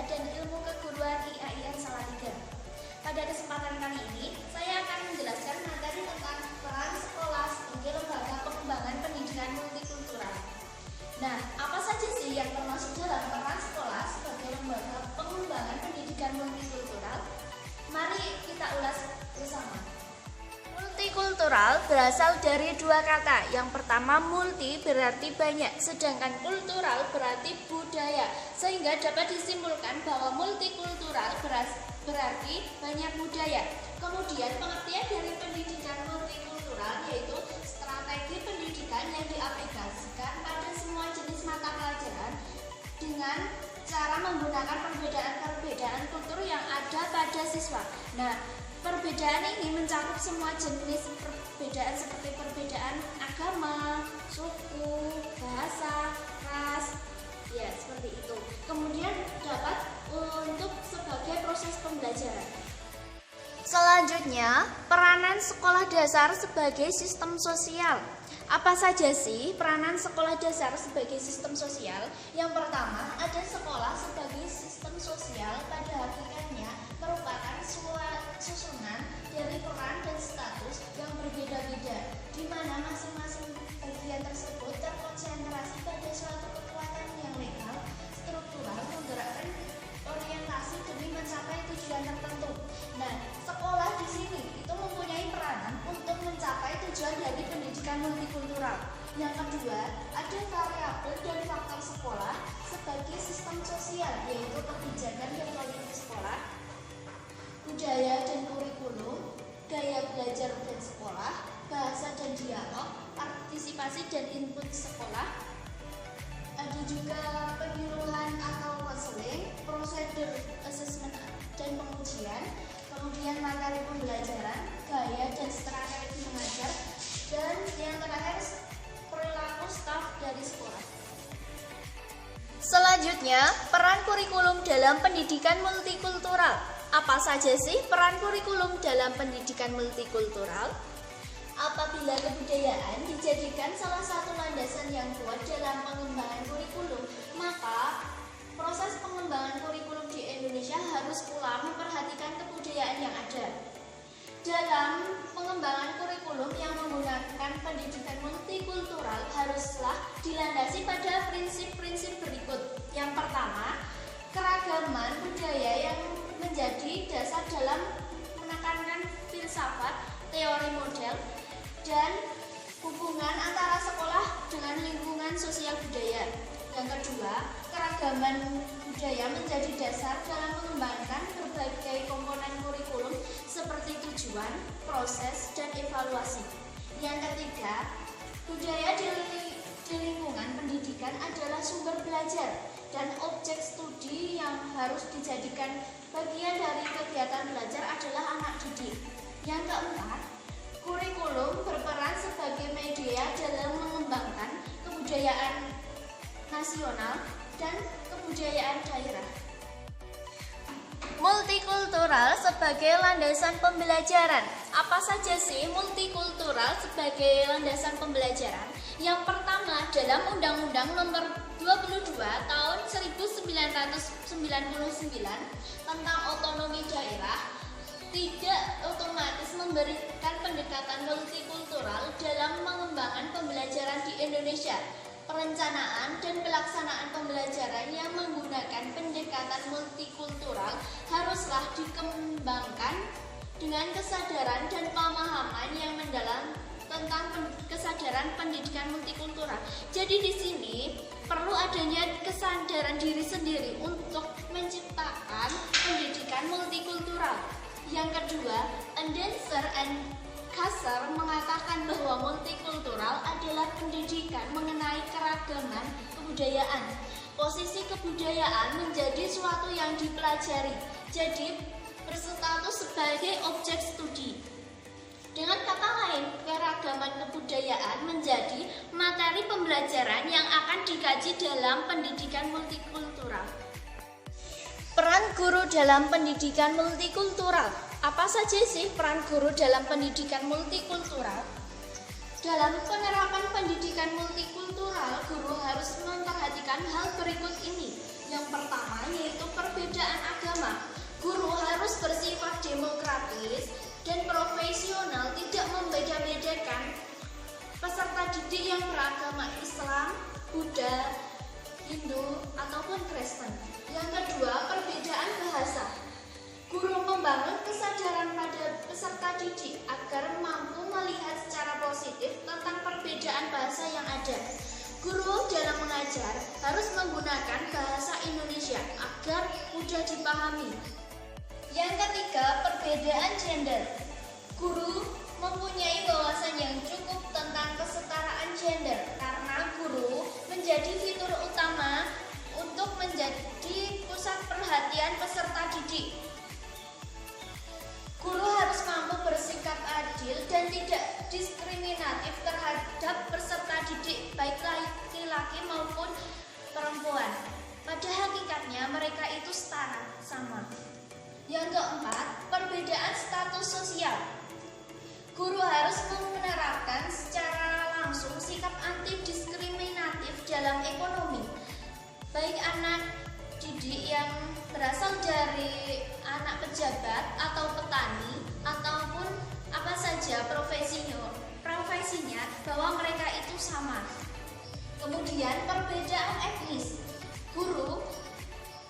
dan Ilmu Keguruan IAIN Salatiga. Pada kesempatan kali ini, saya akan menjelaskan materi tentang peran sekolah sebagai lembaga pengembangan pendidikan multikultural. Nah, apa saja sih yang termasuk dalam peran sekolah sebagai lembaga pengembangan pendidikan multikultural? Mari kita ulas bersama. Multikultural berasal dari dua kata. Yang pertama, multi berarti banyak, sedangkan kultural berarti budaya. Sehingga dapat disimpulkan bahwa multikultural berarti banyak budaya. Kemudian pengertian dari pendidikan multikultural yaitu strategi pendidikan yang diaplikasikan pada semua jenis mata pelajaran dengan cara menggunakan perbedaan-perbedaan kultur yang ada pada siswa. Nah, perbedaan ini mencakup semua jenis perbedaan seperti perbedaan agama, suku, bahasa, ras, ya seperti itu. Kemudian dapat untuk sebagai proses pembelajaran. Selanjutnya, peranan sekolah dasar sebagai sistem sosial. Apa saja sih peranan sekolah dasar sebagai sistem sosial? Yang pertama, ada sekolah sebagai sistem sosial pada hakikatnya merupakan susunan dari peran dan status yang berbeda-beda, di mana masing-masing bagian tersebut terkonsentrasi pada suatu kekuatan yang legal, struktural, menggerakkan orientasi demi mencapai tujuan tertentu. Nah, sekolah di sini itu mempunyai peranan untuk mencapai tujuan dari pendidikan multikultural. Yang kedua, ada variabel dan faktor sekolah sebagai sistem sosial, yaitu kebijakan dan politik sekolah, budaya dan kurikulum, gaya belajar dan sekolah, bahasa dan dialog, partisipasi dan input sekolah. Ada juga penyuluhan atau konseling, prosedur asesmen dan pengujian, kemudian materi pembelajaran, gaya dan strategi mengajar, dan yang terakhir perilaku staf dari sekolah. Selanjutnya, peran kurikulum dalam pendidikan multikultural. Apa saja sih peran kurikulum dalam pendidikan multikultural? Apabila kebudayaan dijadikan salah satu landasan yang kuat dalam pengembangan kurikulum, maka proses pengembangan kurikulum di Indonesia harus pula memperhatikan kebudayaan yang ada. Dalam pengembangan kurikulum yang menggunakan pendidikan multikultural haruslah dilandasi pada prinsip-prinsip berikut. Yang pertama, keragaman budaya yang menjadi dasar dalam menekankan filsafat, teori model, dan hubungan antara sekolah dengan lingkungan sosial budaya. Yang kedua, keragaman budaya menjadi dasar dalam mengembangkan berbagai komponen kurikulum seperti tujuan, proses, dan evaluasi. Yang ketiga, budaya di lingkungan pendidikan adalah sumber belajar dan objek studi yang harus dijadikan bagian dari kegiatan belajar adalah anak didik. Yang keempat, kurikulum berperan sebagai media dalam mengembangkan kebudayaan nasional dan kebudayaan daerah. Multikultural sebagai landasan pembelajaran. Apa saja sih multikultural sebagai landasan pembelajaran? Yang pertama, dalam Undang-Undang Nomor 22 Tahun 1999 tentang otonomi daerah tidak otomatis memberikan pendekatan multikultural dalam mengembangkan pembelajaran di Indonesia. Perencanaan dan pelaksanaan pembelajaran yang menggunakan pendekatan multikultural haruslah dikembangkan dengan kesadaran dan pemahaman yang mendalam tentang kesadaran pendidikan multikultural. Jadi di sini perlu adanya kesadaran diri sendiri untuk menciptakan pendidikan multikultural. Yang kedua, Endenser and Kasser mengatakan bahwa multikultural adalah pendidikan mengenai keragaman kebudayaan. Posisi kebudayaan menjadi suatu yang dipelajari, jadi berstatus sebagai objek studi. Dengan kata lain, keragaman kebudayaan menjadi materi pembelajaran yang akan dikaji dalam pendidikan multikultural. Peran guru dalam pendidikan multikultural. Apa saja sih peran guru dalam pendidikan multikultural? Dalam penerapan pendidikan multikultural, guru harus memperhatikan hal berikut ini. Yang pertama yaitu perbedaan agama. Guru harus bersifat demokratis dan profesional, tidak membeda-bedakan peserta didik yang beragama Islam, Buddha, Hindu, ataupun Kristen. Yang kedua, perbedaan bahasa. Guru membangun kesadaran pada peserta didik agar mampu melihat secara positif tentang perbedaan bahasa yang ada. Guru dalam mengajar harus menggunakan bahasa Indonesia agar mudah dipahami. Yang ketiga, perbedaan gender. Guru mempunyai wawasan yang cukup tentang kesetaraan gender karena guru menjadi fitur utama untuk menjadi pusat perhatian peserta didik. Guru harus mampu bersikap adil dan tidak diskriminatif terhadap peserta didik, baik laki-laki maupun perempuan. Pada hakikatnya mereka itu setara, sama. Yang keempat, perbedaan status sosial. Guru harus menerapkan secara langsung sikap anti-diskriminatif dalam ekonomi, baik anak didik yang berasal dari anak pejabat atau petani ataupun apa saja profesinya bahwa mereka itu sama. Kemudian perbedaan etnis. Guru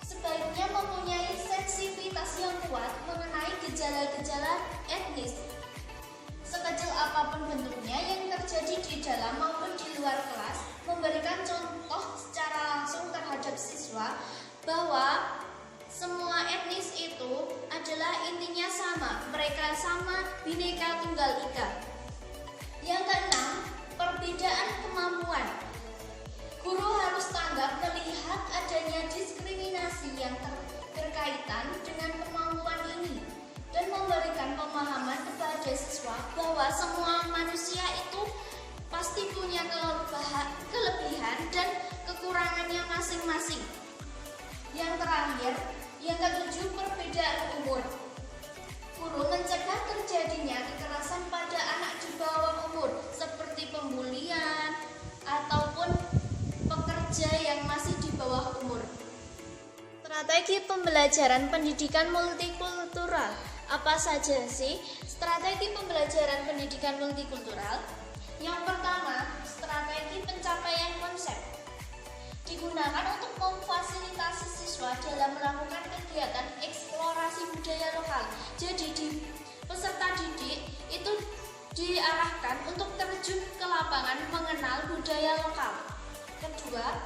sebaiknya mempunyai sensitivitas yang kuat mengenai gejala-gejala etnis. Sekecil apapun bentuknya yang terjadi di dalam maupun di luar kelas, memberikan contoh secara langsung terhadap siswa bahwa semua etnis itu adalah intinya sama, mereka sama, Bhinneka Tunggal Ika. Yang keenam, perbedaan kemampuan. Guru harus tanggap melihat adanya diskriminasi yang berkaitan dengan kemampuan ini dan memberikan pemahaman kepada siswa bahwa semua manusia itu pasti punya kelebihan dan kekurangannya masing-masing. Yang terakhir, yang ketujuh, perbedaan umur. Guru mencegah terjadinya kekerasan pada anak di bawah umur seperti pembulian ataupun pekerja yang masih di bawah umur. Strategi pembelajaran pendidikan multikultural. Apa saja sih strategi pembelajaran pendidikan multikultural? Yang pertama, strategi pencapaian konsep. Digunakan untuk memfasilitasi siswa dalam melakukan kegiatan eksplorasi budaya lokal. Jadi peserta didik itu diarahkan untuk terjun ke lapangan mengenal budaya lokal. Kedua,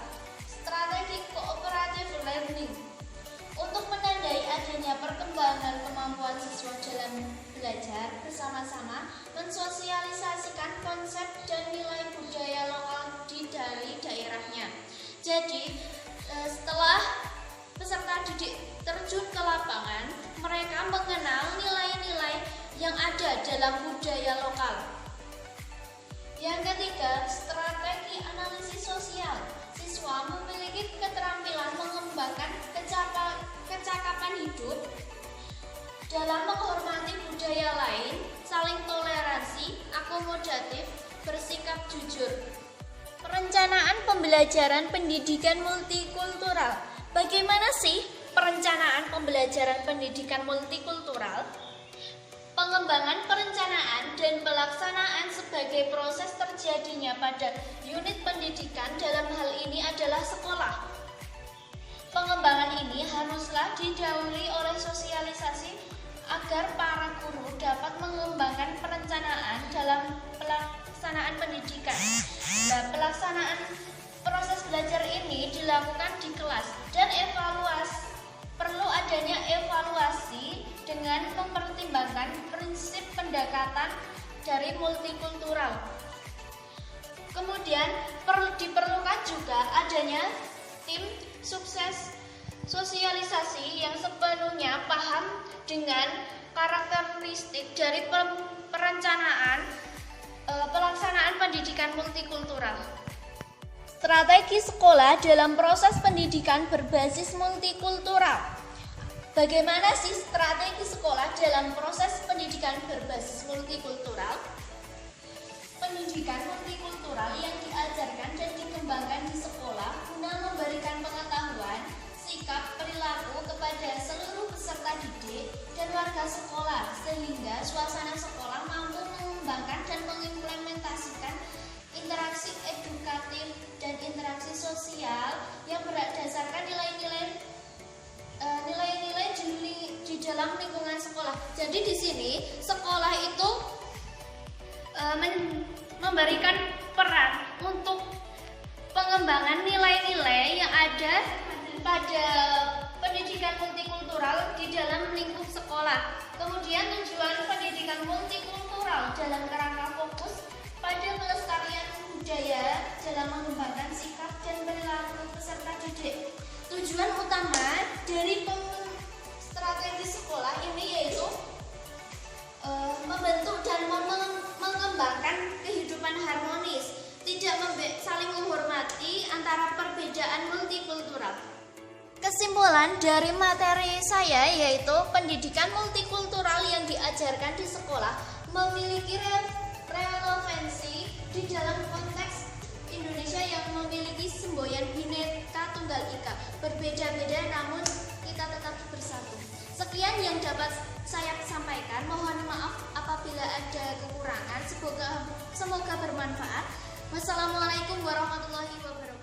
strategi cooperative learning. Untuk menandai adanya perkembangan kemampuan siswa dalam belajar bersama-sama, mensosialisasikan konsep dan nilai budaya lokal dari daerahnya. Jadi, setelah peserta didik terjun ke lapangan, mereka mengenal nilai-nilai yang ada dalam budaya lokal. Yang ketiga, strategi analisis sosial. Siswa memiliki keterampilan mengembangkan kecakapan hidup dalam menghormati budaya lain, saling toleransi, akomodatif, bersikap jujur. Perencanaan pembelajaran pendidikan multikultural. Bagaimana sih perencanaan pembelajaran pendidikan multikultural? Pengembangan perencanaan dan pelaksanaan sebagai proses terjadinya pada unit pendidikan dalam hal ini adalah sekolah. Pengembangan ini haruslah didahului oleh sosialisasi agar para guru dapat mengembangkan perencanaan dalam pelaksanaan pendidikan. Pelaksanaan proses belajar ini dilakukan di kelas dan perlu adanya evaluasi dengan mempertimbangkan prinsip pendekatan dari multikultural. Kemudian diperlukan juga adanya tim sukses sosialisasi yang sepenuhnya paham dengan karakteristik dari perencanaan pelaksanaan pendidikan multikultural. Strategi sekolah dalam proses pendidikan berbasis multikultural. Bagaimana sih strategi sekolah dalam proses pendidikan berbasis multikultural? Pendidikan multikultural yang diajarkan dan dikembangkan di sekolah guna memberikan pengetahuan warga sekolah, sehingga suasana sekolah mampu mengembangkan dan mengimplementasikan interaksi edukatif dan interaksi sosial yang berdasarkan nilai-nilai di dalam lingkungan sekolah. Jadi di sini sekolah itu memberikan peran untuk pengembangan nilai-nilai yang ada pada pendidikan multikultural di dalam lingkup sekolah. Kemudian tujuan pendidikan multikultural dalam kerangka fokus pada pelestarian budaya dalam mengembangkan sikap dan perilaku peserta didik. Tujuan utama dari strategi sekolah ini yaitu membentuk dan mengembangkan kehidupan harmonis, tidak saling menghormati antara perbedaan multikultural. Kesimpulan dari materi saya yaitu pendidikan multikultural yang diajarkan di sekolah memiliki relevansi di dalam konteks Indonesia yang memiliki semboyan Bhinneka Tunggal Ika, berbeda-beda namun kita tetap bersatu. Sekian yang dapat saya sampaikan. Mohon maaf apabila ada kekurangan. Semoga bermanfaat. Wassalamualaikum warahmatullahi wabarakatuh.